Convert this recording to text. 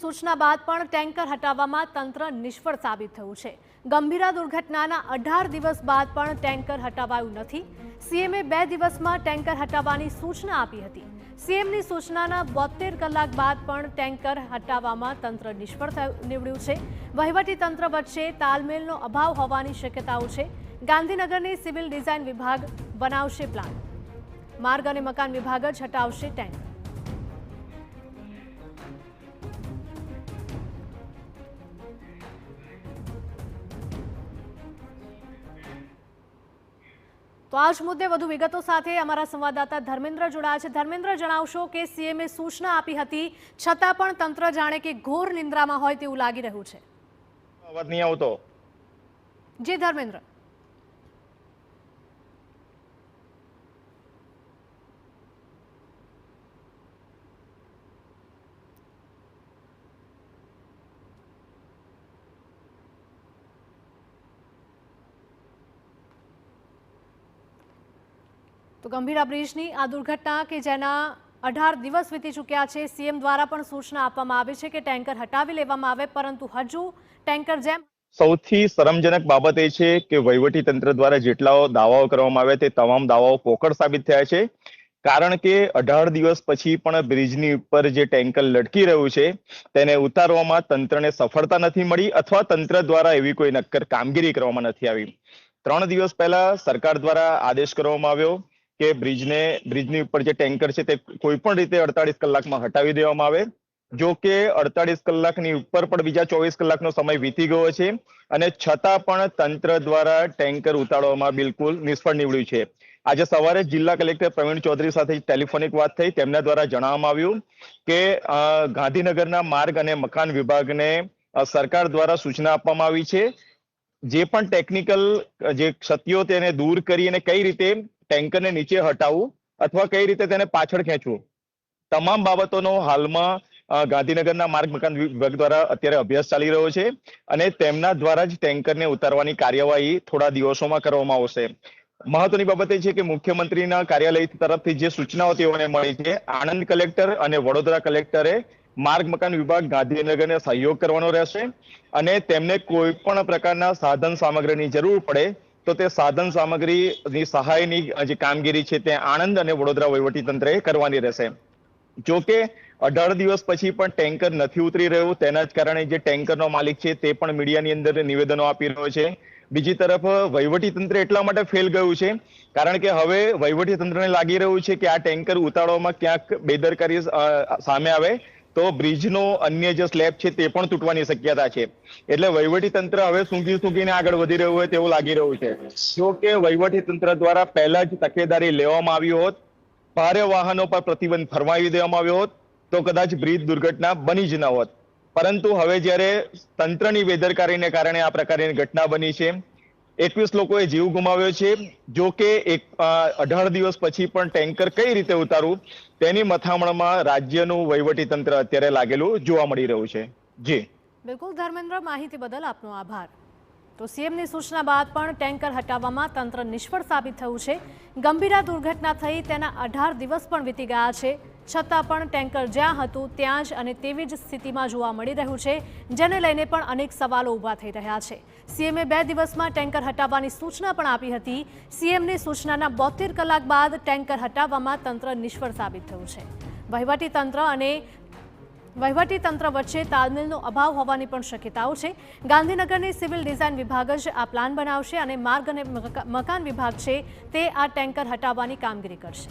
સૂચના બાદ પણ ટેન્કર હટાવવામાં તંત્ર નિષ્ફળ સાબિત થયું છે। ગંભીરા દુર્ઘટનાના 18 દિવસ બાદ પણ ટેન્કર હટાવાયું નથી। સીએમએ 2 દિવસમાં ટેન્કર હટાવવાની સૂચના આપી હતી। સીએમની સૂચનાના 72 કલાક બાદ પણ ટેન્કર હટાવવામાં તંત્ર નિષ્ફળ નીવડ્યું છે। વહીવટી તંત્ર વચ્ચે તાલમેલનો અભાવ હોવાની શક્યતાઓ છે। ગાંધીનગરની સિવિલ ડિઝાઇન વિભાગ બનાવશે પ્લાન, માર્ગ અને મકાન વિભાગ જ હટાવશે ટેન્કર। તો આ જ મુદ્દે વધુ વિગતો સાથે અમારા સંવાદદાતા ધર્મેન્દ્ર જોડાયા છે। ધર્મેન્દ્ર, જણાવશો કે સીએમએ સૂચના આપી હતી છતાં પણ તંત્ર જાણે કે ઘોર નિંદ્રામાં હોય તેવું લાગી રહ્યું છે। અવાજ નહીં આવતો? જી ધર્મેન્દ્ર। તો ગંભીરા બ્રિજની આ દુર્ઘટના કે જેના 18 દિવસ વીતી ચૂક્યા છે, સીએમ દ્વારા પણ સૂચના આપવામાં આવી છે કે ટેન્કર હટાવી લેવામાં આવે, પરંતુ હજુ ટેન્કર જેમ સૌથી શરમજનક બાબત એ છે કે વહીવટી તંત્ર દ્વારા જેટલા દાવાઓ કરવામાં આવ્યા તે તમામ દાવાઓ પોકળ સાબિત થયા છે। કારણ કે 18 દિવસ પછી પણ બ્રિજની ઉપર જે ટેન્કર લટકી રહ્યું છે તેને ઉતારવામાં તંત્રને સફળતા નથી મળી અથવા તંત્ર દ્વારા એવી કોઈ નક્કર કામગીરી કરવામાં નથી આવી। 3 દિવસ પહેલા સરકાર દ્વારા આદેશ કરવામાં આવ્યો કે બ્રિજની ઉપર જે ટેન્કર છે તે કોઈ પણ રીતે 48 કલાકમાં હટાવી દેવામાં આવે। જો કે 48 કલાકની ઉપર પણ બીજા 24 કલાકનો સમય વીતી ગયો છે અને છતાં પણ તંત્ર દ્વારા ટેન્કર ઉતારવામાં બિલકુલ નિષ્ફળ નીવડ્યું છે। આજે સવારે જિલ્લા કલેક્ટર પ્રવીણ ચૌધરી સાથે ટેલિફોનિક વાત થઈ। તેમના દ્વારા જણાવવામાં આવ્યું કે ગાંધીનગરના માર્ગ અને મકાન વિભાગને સરકાર દ્વારા સૂચના આપવામાં આવી છે જે પણ ટેકનિકલ જે ક્ષતિઓ તેને દૂર કરી અને કઈ રીતે ટેન્કરને નીચે હટાવવું અથવા કઈ રીતે તેને પાછળ ખેંચવું, તમામ બાબતોનો હાલમાં ગાંધીનગરના માર્ગ મકાન વિભાગ દ્વારા અત્યારે અભ્યાસ ચાલી રહ્યો છે અને તેમના દ્વારા જ ટેન્કરને ઉતારવાની કાર્યવાહી થોડા દિવસોમાં કરવામાં આવશે। મહત્વની બાબત એ છે કે મુખ્યમંત્રીના કાર્યાલય તરફથી જે સૂચનાઓ તેઓને મળી છે, આણંદ કલેક્ટર અને વડોદરા કલેક્ટરે માર્ગ મકાન વિભાગ ગાંધીનગરને સહયોગ કરવાનો રહેશે અને તેમને કોઈ પણ પ્રકારના સાધન સામગ્રીની જરૂર પડે તો તે સાધન સામગ્રીની સહાયની જે કામગીરી છે તે આણંદ અને વડોદરા વહીવટી તંત્રએ કરવાની રહેશે। જો કે 18 દિવસ પછી પણ ટેન્કર નથી ઉતરી રહ્યું, તેના જ કારણે જે ટેન્કરનો માલિક છે તે પણ મીડિયાની અંદર નિવેદનો આપી રહ્યો છે। બીજી તરફ વહીવટી તંત્ર એટલા માટે ફેલ ગયું છે કારણ કે હવે વહીવટી તંત્રને લાગી રહ્યું છે કે આ ટેન્કર ઉતારવામાં ક્યાંક બેદરકારી સામે આવે તો બ્રિજનો અન્ય જે સ્લેબ છે તે પણ તૂટવાની શક્યતા છે। એટલે વહીવટી તંત્ર હવે સૂંઘીને આગળ વધી રહ્યું હોય તેવું લાગી રહ્યું છે। જો કે વહીવટી તંત્ર દ્વારા પહેલા જ તકેદારી લેવામાં આવી હોત, ભારે વાહનો પર પ્રતિબંધ ફરમાવી દેવામાં આવ્યો હોત તો કદાચ બ્રિજ દુર્ઘટના બની જ ન હોત। પરંતુ હવે જ્યારે તંત્રની બેદરકારીને કારણે આ પ્રકારની ઘટના બની છે, 21 લોકોએ જીવ ગુમાવ્યો છે। જો કે 18 દિવસ પછી પણ ટેન્કર કઈ રીતે ઉતારવું તેની મથામણમાં રાજ્યનું વહીવટી તંત્ર અત્યારે લાગેલું જોવા મળી રહ્યું છે। જી બિલકુલ ધર્મેન્દ્ર, માહિતી બદલ આપનો આભાર। તો સીએમની સૂચના બાદ પણ ટેન્કર હટાવવામાં તંત્ર નિષ્ફળ સાબિત થયું છે। ગંભીરા દુર્ઘટના થઈ તેના 18 દિવસ પણ વીતી ગયા છે, છતાં પણ ટેન્કર જ્યાં હતું ત્યાં જ અને તેવી જ સ્થિતિમાં જોવા મળી રહ્યું છે, જેને લઈને પણ અનેક સવાલો ઊભા થઈ રહ્યા છે। સીએમએ 2 દિવસમાં ટેન્કર હટાવવાની સૂચના પણ આપી હતી। સીએમની સૂચનાના 72 કલાક બાદ ટેન્કર હટાવવામાં તંત્ર નિષ્ફળ સાબિત થયું છે। વહીવટી તંત્ર વચ્ચે તાલમેલનો અભાવ હોવાની પણ શક્યતાઓ છે। ગાંધીનગરની સિવિલ ડિઝાઇન વિભાગ જ આ પ્લાન બનાવશે અને માર્ગ અને મકાન વિભાગ છે તે આ ટેન્કર હટાવવાની કામગીરી કરશે।